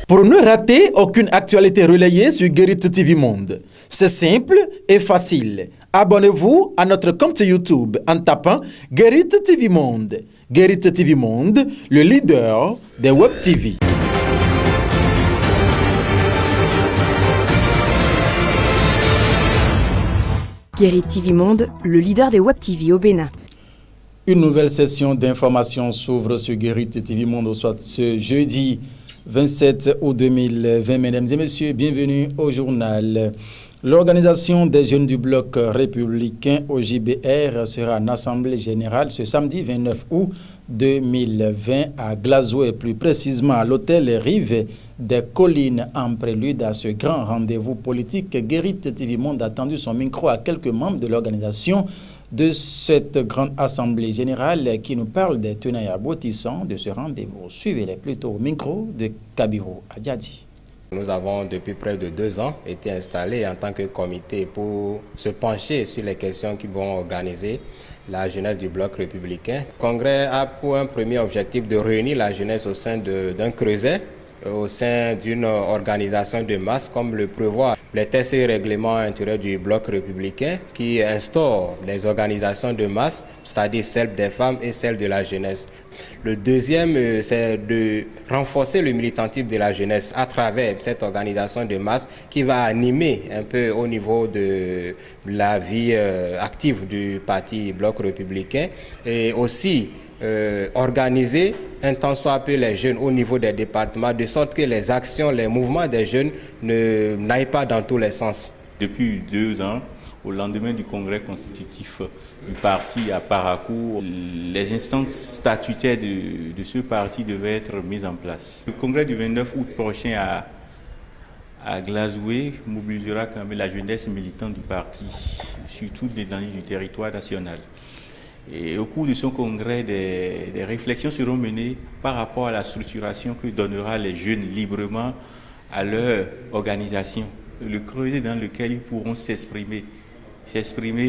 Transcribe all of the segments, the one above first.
Pour ne rater aucune actualité relayée sur Guérit TV Monde, c'est simple et facile. Abonnez-vous à notre compte YouTube en tapant Guérit TV Monde. Guérit TV Monde, le leader des Web TV. Guérit TV Monde, le leader des Web TV au Bénin. Une nouvelle session d'information s'ouvre sur Guérit TV Monde, soit ce jeudi 27 août 2020. Mesdames et messieurs, bienvenue au journal. L'organisation des jeunes du bloc républicain au JBR sera en assemblée générale ce samedi 29 août 2020 à Glazoué, plus précisément à l'hôtel Rive des Collines, en prélude à ce grand rendez-vous politique. Guérit TV Monde a tendu son micro à quelques membres de l'organisation de cette grande assemblée générale qui nous parle des tenants et aboutissants de ce rendez-vous. Suivez-les plutôt au micro de Kabiru Adjadi. Nous avons depuis près de 2 ans été installés en tant que comité pour se pencher sur les questions qui vont organiser la jeunesse du bloc républicain. Le congrès a pour un premier objectif de réunir la jeunesse au sein d'un creuset, au sein d'une organisation de masse comme le prévoit les textes et règlements intérieurs du bloc républicain qui instaure les organisations de masse, c'est-à-dire celles des femmes et celles de la jeunesse. Le deuxième, c'est de renforcer le militantisme de la jeunesse à travers cette organisation de masse qui va animer un peu au niveau de la vie active du parti bloc républicain et aussi organiser un tant soit peu les jeunes au niveau des départements, de sorte que les actions, les mouvements des jeunes n'aillent pas dans tous les sens. Depuis 2 ans, au lendemain du congrès constitutif du parti à Parakou, les instances statutaires de ce parti devaient être mises en place. Le congrès du 29 août prochain à Glazoué mobilisera quand même la jeunesse militante du parti sur toute l'étendue du territoire national. Et au cours de ce congrès, des réflexions seront menées par rapport à la structuration que donnera les jeunes librement à leur organisation, le creuset dans lequel ils pourront s'exprimer,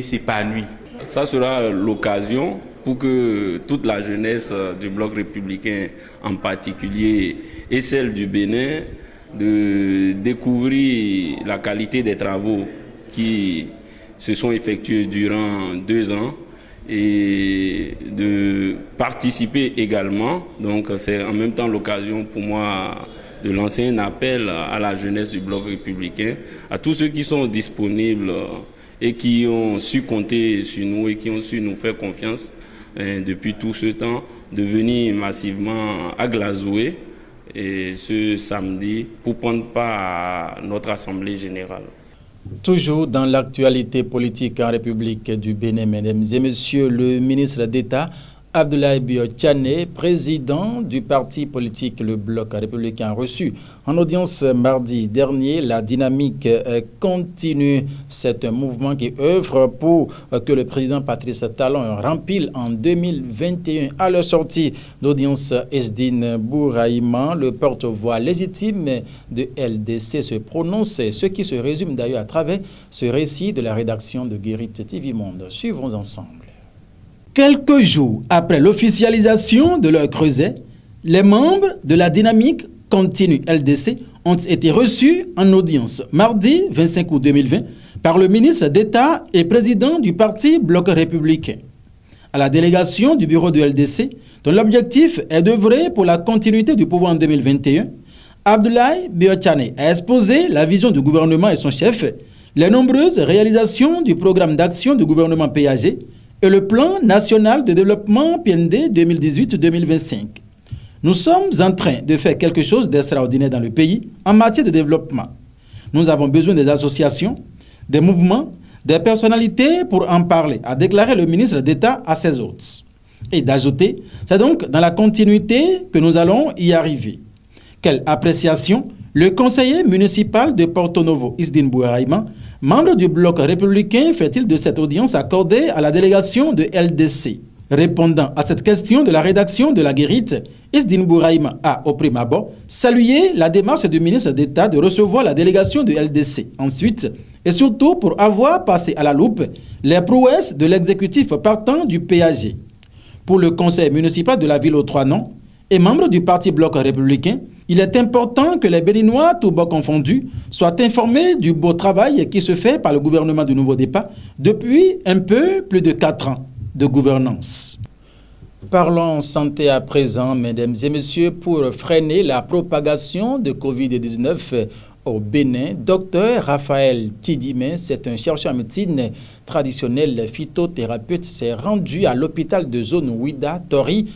s'épanouir. Ça sera l'occasion pour que toute la jeunesse du bloc républicain en particulier et celle du Bénin de découvrir la qualité des travaux qui se sont effectués durant 2 ans et de participer également. Donc c'est en même temps l'occasion pour moi de lancer un appel à la jeunesse du bloc républicain, à tous ceux qui sont disponibles et qui ont su compter sur nous et qui ont su nous faire confiance depuis tout ce temps, de venir massivement à Glazoué et ce samedi pour prendre part à notre assemblée générale. Toujours dans l'actualité politique en République du Bénin, mesdames et messieurs, le ministre d'État Abdoulaye Bio-Tchane, président du parti politique Le Bloc républicain, a reçu en audience mardi dernier. La dynamique continue. C'est un mouvement qui œuvre pour que le président Patrice Talon rempile en 2021. À leur sortie d'audience, Esdine Bouraïman, le porte-voix légitime de LDC, se prononce, ce qui se résume d'ailleurs à travers ce récit de la rédaction de Guérit TV Monde. Suivons ensemble. Quelques jours après l'officialisation de leur creuset, les membres de la dynamique continue LDC ont été reçus en audience mardi 25 août 2020 par le ministre d'État et président du parti Bloc républicain. À la délégation du bureau de LDC, dont l'objectif est d'œuvrer pour la continuité du pouvoir en 2021, Abdoulaye Bio-Tchane a exposé la vision du gouvernement et son chef, les nombreuses réalisations du programme d'action du gouvernement PAG, et le plan national de développement PND 2018-2025. Nous sommes en train de faire quelque chose d'extraordinaire dans le pays en matière de développement. Nous avons besoin des associations, des mouvements, des personnalités pour en parler, a déclaré le ministre d'État à ses hôtes. Et d'ajouter, c'est donc dans la continuité que nous allons y arriver. Quelle appréciation le conseiller municipal de Porto Novo, Esdine Bouraïman, membre du bloc républicain, fait-il de cette audience accordée à la délégation de LDC? Répondant à cette question de la rédaction de la Guérite, Esdine Bouraïman a, au prime abord, salué la démarche du ministre d'État de recevoir la délégation de LDC. Ensuite, et surtout pour avoir passé à la loupe les prouesses de l'exécutif partant du PAG. Pour le conseil municipal de la ville aux 3 noms et membre du parti bloc républicain, Il est important que les Béninois, tous bords confondus, soient informés du beau travail qui se fait par le gouvernement du Nouveau Départ depuis un peu plus de 4 ans de gouvernance. Parlons santé à présent, mesdames et messieurs, pour freiner la propagation de Covid-19 au Bénin. Dr Raphaël Tidimé, c'est un chercheur en médecine traditionnelle phytothérapeute, s'est rendu à l'hôpital de zone Ouida, Tori,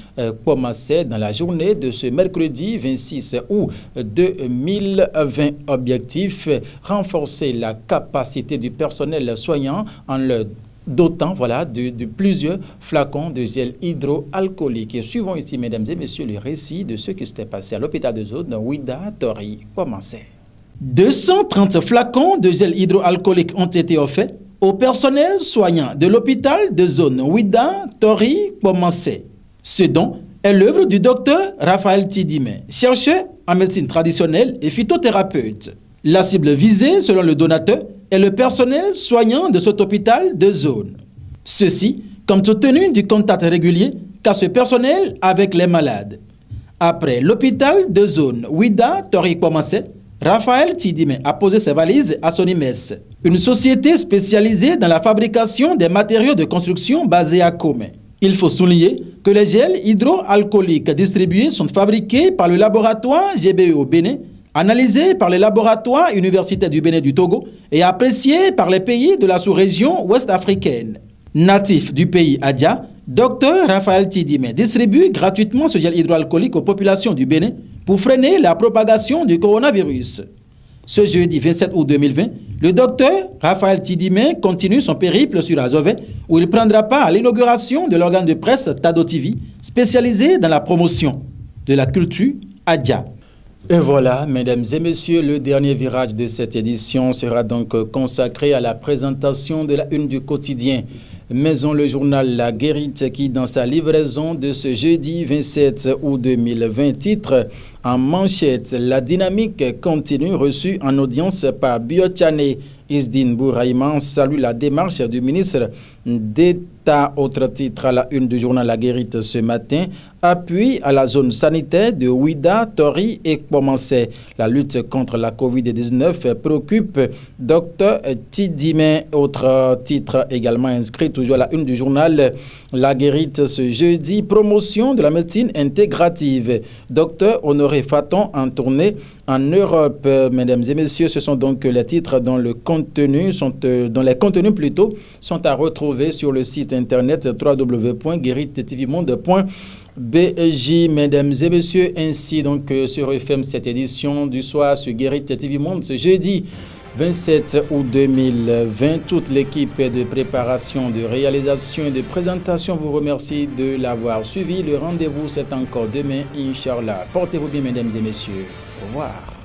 Pomassé, dans la journée de ce mercredi 26 août 2020. Objectif, renforcer la capacité du personnel soignant en le dotant de plusieurs flacons de gel hydroalcoolique. Et suivons ici, mesdames et messieurs, le récit de ce qui s'était passé à l'hôpital de zone Ouida, Tori, Pomassé. 230 flacons de gel hydroalcoolique ont été offerts au personnel soignant de l'hôpital de zone Ouida, Tori, Pomassé. Ce don est l'œuvre du docteur Raphaël Tidimé, chercheur en médecine traditionnelle et phytothérapeute. La cible visée, selon le donateur, est le personnel soignant de cet hôpital de zone. Ceci, compte tenu du contact régulier qu'a ce personnel avec les malades. Après l'hôpital de zone Ouida, Tori, Pomassé, Raphaël Tidimé a posé ses valises à Sonimes, une société spécialisée dans la fabrication des matériaux de construction basée à Comé. Il faut souligner que les gels hydroalcooliques distribués sont fabriqués par le laboratoire GBE au Bénin, analysés par les laboratoires universitaires du Bénin du Togo et appréciés par les pays de la sous-région ouest africaine. Natif du pays Adja, Dr Raphaël Tidimé distribue gratuitement ce gel hydroalcoolique aux populations du Bénin pour freiner la propagation du coronavirus. Ce jeudi 27 août 2020, le docteur Raphaël Tidimé continue son périple sur Azové, où il prendra part à l'inauguration de l'organe de presse Tado TV, spécialisé dans la promotion de la culture Adja. Et voilà, mesdames et messieurs, le dernier virage de cette édition sera donc consacré à la présentation de la une du quotidien Maison le journal La Guérite qui, dans sa livraison de ce jeudi 27 août 2020, titre en manchette « La dynamique continue » reçue en audience par Biotchane. Isdine Bouraïman salue la démarche du ministre d'État. Autre titre à la une du journal La Guérite ce matin, appui à la zone sanitaire de Ouida, Tori et Pomassé. La lutte contre la Covid-19 préoccupe Dr Tidimé. Autre titre également inscrit toujours à la une du journal La Guérite ce jeudi, promotion de la médecine intégrative. Dr Honoré Faton en tournée en Europe. Mesdames et messieurs, ce sont donc les titres dont les contenus sont à retrouver sur le site internet www.gueritettvmonde.bj. Mesdames et messieurs, ainsi donc se referme cette édition du soir sur Guérite TV Monde ce jeudi 27 août 2020. Toute l'équipe de préparation, de réalisation et de présentation vous remercie de l'avoir suivi. Le rendez-vous c'est encore demain, Inch'Allah. Portez-vous bien, mesdames et messieurs. Au revoir.